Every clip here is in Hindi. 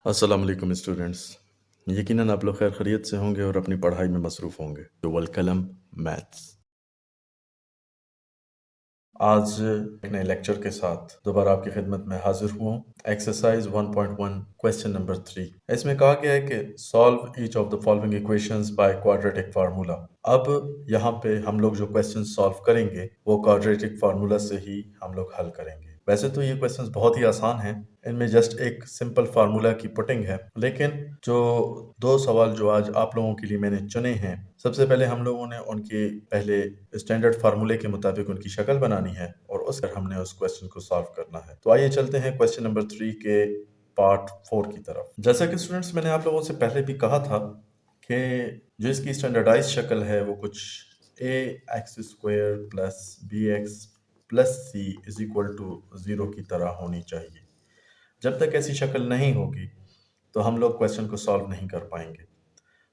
अस्सलाम वालेकुम स्टूडेंट्स। यकीनन आप लोग खैर खैरियत से होंगे और अपनी पढ़ाई में मसरूफ़ होंगे। तो वल-कलम मैथ्स। आज एक नए लेक्चर के साथ दोबारा आपकी खिदमत में हाजिर हुआ हूँ। Exercise 1.1 question number 3। इसमें कहा गया है कि solve each of the following equations by quadratic formula. अब यहाँ पे हम लोग जो क्वेश्चन सॉल्व करेंगे वो क्वाड्रेटिक फार्मूला से ही हम लोग हल करेंगे। वैसे तो ये क्वेश्चंस बहुत ही आसान हैं, इनमें जस्ट एक सिंपल फार्मूला की पुटिंग है, लेकिन जो दो सवाल जो आज आप लोगों के लिए मैंने चुने हैं, सबसे पहले हम लोगों ने उनके पहले स्टैंडर्ड फार्मूले के मुताबिक उनकी शक्ल बनानी है और उस पर हमने उस क्वेश्चन को सॉल्व करना है। तो आइए चलते हैं क्वेश्चन नंबर 3 के पार्ट 4 की तरफ। जैसा कि स्टूडेंट्स मैंने आप लोगों से पहले भी कहा था कि जो इसकी स्टैंडर्डाइज शक्ल है वो कुछ ax² plus bx plus c is equal to 0 की तरह होनी चाहिए। जब तक ऐसी शक्ल नहीं होगी तो हम लोग क्वेश्चन को सॉल्व नहीं कर पाएंगे।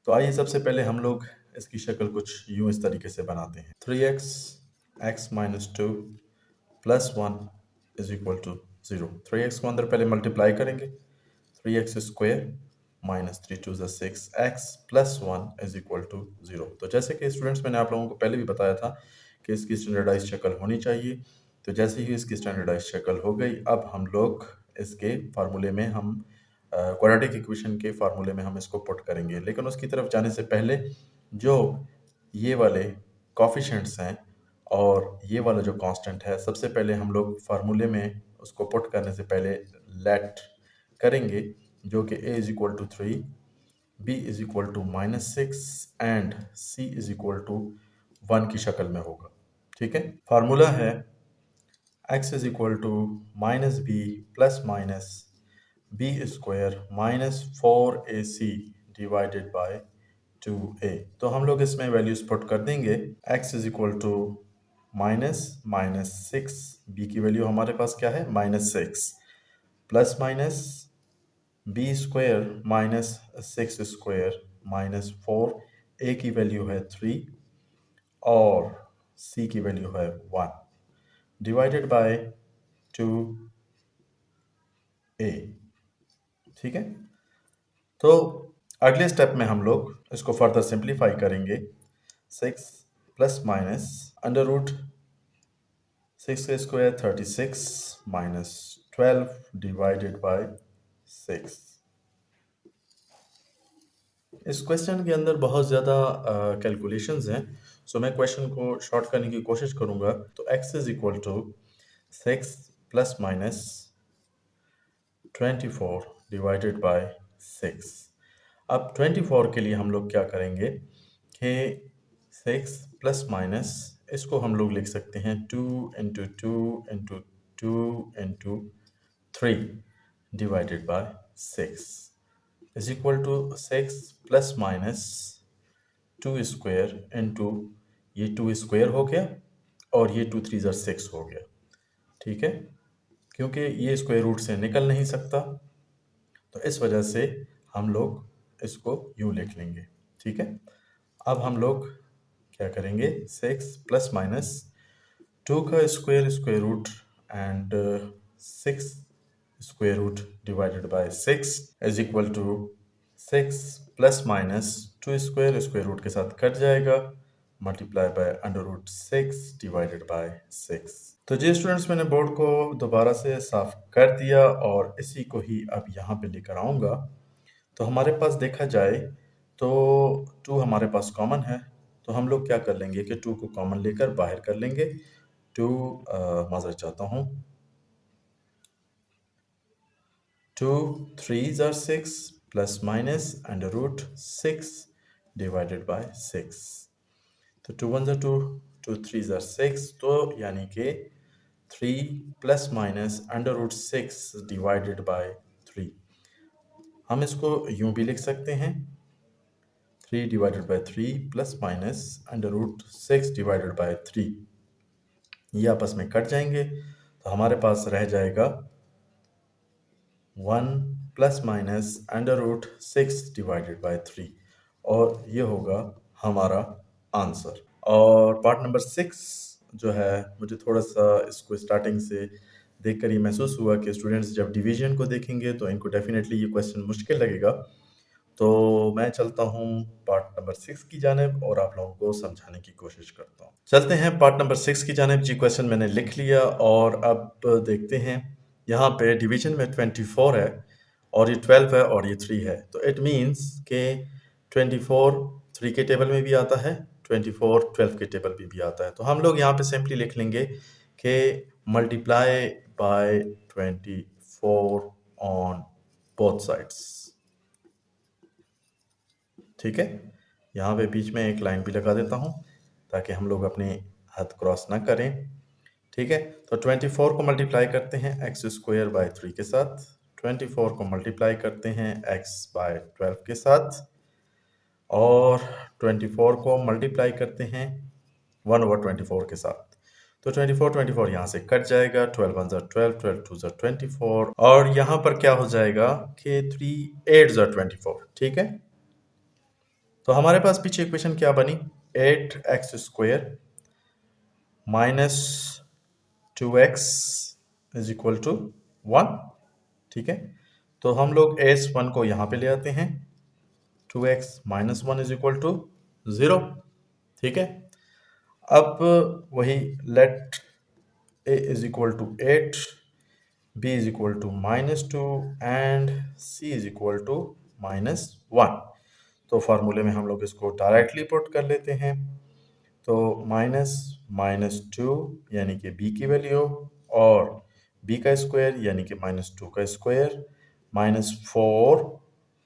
तो आइए सबसे पहले हम लोग इसकी शक्ल कुछ यूं इस तरीके से बनाते हैं। 3x x minus 2 plus 1 is equal to 0। 3x को अंदर पहले मल्टीप्लाई करेंगे। 3x square minus 3 two 6 x plus 1 is equal to 0। तो जैसे कि स्टूडेंट्स मैंने आप लोगों को पहले भी बताया था कि इसकी स्टैंडर्डाइज शक्ल होनी चाहिए। तो जैसे ही इसकी स्टैंडर्डाइज शक्ल हो गई, अब हम लोग इसके फार्मूले में हम क्वाड्रेटिक इक्वेशन के फार्मूले में हम इसको पुट करेंगे। लेकिन उसकी तरफ जाने से पहले जो ये वाले कोफिशिएंट्स हैं और ये वाला जो कांस्टेंट है, सबसे पहले हम लोग फार्मूले में उसको पुट करने से पहले लेट करेंगे, जो कि a is equal to 3, b is equal to -6 and c is equal to 1 की शक्ल में होगा। ठीक है, फार्मूला है x is equal to minus B plus minus B square minus 4ac divided by 2a। तो हम लोग इसमें वैल्यूज पुट कर देंगे। x is equal to minus minus 6, b की वैल्यू हमारे पास क्या है -6, plus minus B square minus 6 square minus 4, a की वैल्यू है 3 और c की वैल्यू है 1 डिवाइडेड बाय 2a। ठीक है, तो अगले स्टेप में हम लोग इसको फर्दर सिंप्लीफाई करेंगे। 6 प्लस माइनस अंडर रूट 6 का स्क्वायर 36 माइनस 12 डिवाइडेड बाय 6। इस क्वेश्चन के अंदर बहुत ज़्यादा कैलकुलेशंस हैं, सो मैं क्वेश्चन को शॉर्ट करने की कोशिश करूंगा। तो x is equal to 6 plus minus 24 divided by 6। अब 24 के लिए हम लोग क्या करेंगे कि 6 प्लस माइनस इसको हम लोग लिख सकते हैं 2 into 2 into 2 into 3 divided by 6 is equal to 6 plus minus 2 square into ये 2 स्क्वायर हो गया और ये 2 3 ज़र 6 हो गया। ठीक है, क्योंकि ये स्क्वायर रूट से निकल नहीं सकता, तो इस वजह से हम लोग इसको यूं लिख लेंगे। ठीक है, अब हम लोग क्या करेंगे, 6 प्लस माइनस 2 का square square root and 6 square root divided by 6 is equal to 6 plus minus 2 square square root के साथ कट जाएगा, multiply by under root 6 divided by 6। तो जी स्टूडेंट्स, मैंने बोर्ड को दोबारा से साफ कर दिया और इसी को ही अब यहाँ पे लेकर आऊँगा। तो हमारे पास देखा जाए तो 2 हमारे पास कॉमन है, तो हम लोग क्या कर लेंगे कि 2 को कॉमन लेकर बाहर कर लेंगे। 2 माज़रत चाहता हूँ, 2 3 ज़र 6 plus minus under root 6 divided by 6। तो 2 1 ज़र 2, 2 3 ज़र 6, तो यानी कि 3 plus minus under root 6 divided by 3। हम इसको यूं भी लिख सकते हैं 3 divided by 3 plus minus under root 6 divided by 3। ये आपस में कट जाएंगे, तो हमारे पास रह जाएगा 1 plus minus under root 6 divided by 3 और ये होगा हमारा आंसर। और पार्ट नंबर 6 जो है, मुझे थोड़ा सा इसको स्टार्टिंग से देखकर ये महसूस हुआ कि स्टूडेंट्स जब डिवीज़न को देखेंगे तो इनको डेफ़िनेटली ये क्वेश्चन मुश्किल लगेगा। तो मैं चलता हूँ पार्ट नंबर 6 की जानिब और आप लोगों को समझाने की कोशिश करता हूँ। चलते हैं पार्ट नंबर 6 की जानिब। जी, क्वेश्चन मैंने लिख लिया और अब देखते हैं। यहाँ पे डिवीज़न में 24 है और ये 12 है और ये 3 है। तो इट मीन्स कि 24 3 के टेबल में भी आता है, 24 12 के टेबल में भी आता है। तो हम लोग यहाँ पे सिंपली लिख लेंगे कि multiply by 24 on both sides. ठीक है? यहाँ पे बीच में एक लाइन भी लगा देता हूँ ताकि हम लोग अपनी हद क्रॉस ना करें। ठीक है? तो 24 को मल्टीप्लाई करते हैं एक्स स्क्वायर बाय 3 के साथ, 24 को मल्टीप्लाई करते हैं एक्स बाय 12 के साथ और 24 को मल्टीप्लाई करते हैं 1/24 के साथ। तो 24 यहाँ से कट जाएगा, 12 1 ज़ा 12, 12 2 ज़ा 24 और यहाँ पर क्या हो जाएगा कि 3 8 ज़ा 24। ठीक है? तो हमारे पास पीछे इक्वेशन क्या बनी? 8x square minus 2x is equal to 1। ठीक है? तो हम लोग S1 को यहाँ पे ले आते हैं, 2x minus 1 is equal to 0। ठीक है? अब वही let a is equal to 8, b is equal to -2 and c is equal to -1। तो फार्मूले में हम लोग इसको डायरेक्टली पुट कर लेते हैं। तो माइनस माइनस टू यानी कि b की वैल्यू और b का स्क्वायर यानी कि -2 का स्क्वायर -4,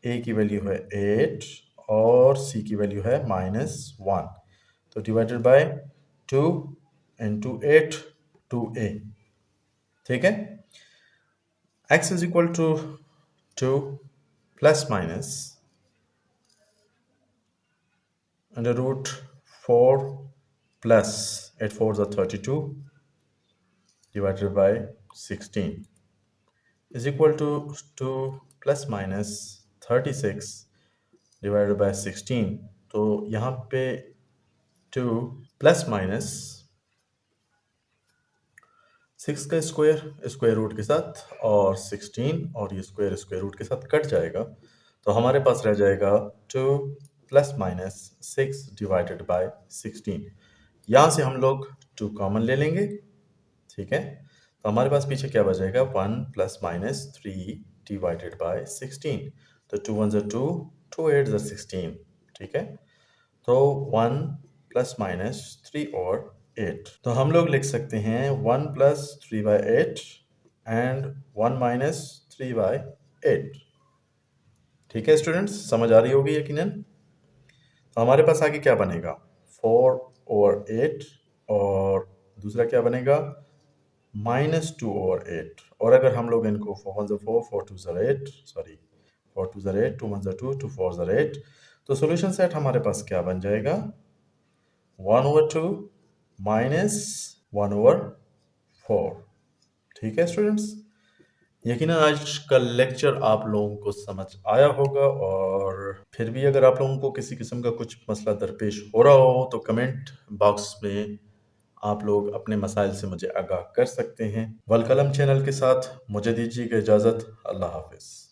a की वैल्यू है 8 और c की वैल्यू है -1। तो डिवाइडेड बाय 2 इंटू 8 2a। ठीक है? x is equal to 2 plus minus under root 4 plus 8 4s are 32 divided by 16 is equal to 2 plus minus 36 divided by 16। तो यहाँ पे 2 प्लस माइनस 6 का स्क्वायर स्क्वायर रूट के साथ और 16 और ये स्क्वायर स्क्वायर रूट के साथ कट जाएगा। तो हमारे पास रह जाएगा 2 प्लस माइनस 6 डिवाइडेड बाय 16। यहाँ से हम लोग 2 कॉमन ले लेंगे। ठीक है? तो हमारे पास पीछे क्या बचेगा? 1 प्लस माइनस 3 डिवाइडेड बाय 16। तो 2 1 ज़ा 2, 2 8 ज़ा 16। ठीक है? तो 1 प्लस माइनस 3 और 8। तो हम लोग लिख सकते हैं 1 plus 3 by 8 and 1 minus 3 by 8। ठीक है स्टूडेंट्स, समझ आ रही होगी यकीनन। तो हमारे पास आगे क्या बनेगा? 4 और 8 और दूसरा क्या बनेगा? -2 और 8। और अगर हम लोग इनको 4 1 ज़ा 4, 4 2 ज़ा 8, सॉरी 4 2 ज़ा 8, 2 1 ज़ा 2, 2 4 ज़ा 8, तो सॉल्यूशन सेट हमारे पास क्या बन जाएगा? 1/2 माइनस 1/4। ठीक है स्टूडेंट्स, यकीनन आज का लेक्चर आप लोगों को समझ आया होगा और फिर भी अगर आप लोगों को किसी किस्म का कुछ मसला दरपेश हो रहा हो तो कमेंट बॉक्स में आप लोग अपने मसाइल से मुझे आगाह कर सकते हैं। वलकलम चैनल के साथ मुझे दीजिएगा इजाज़त। अल्लाह हाफ़िज़।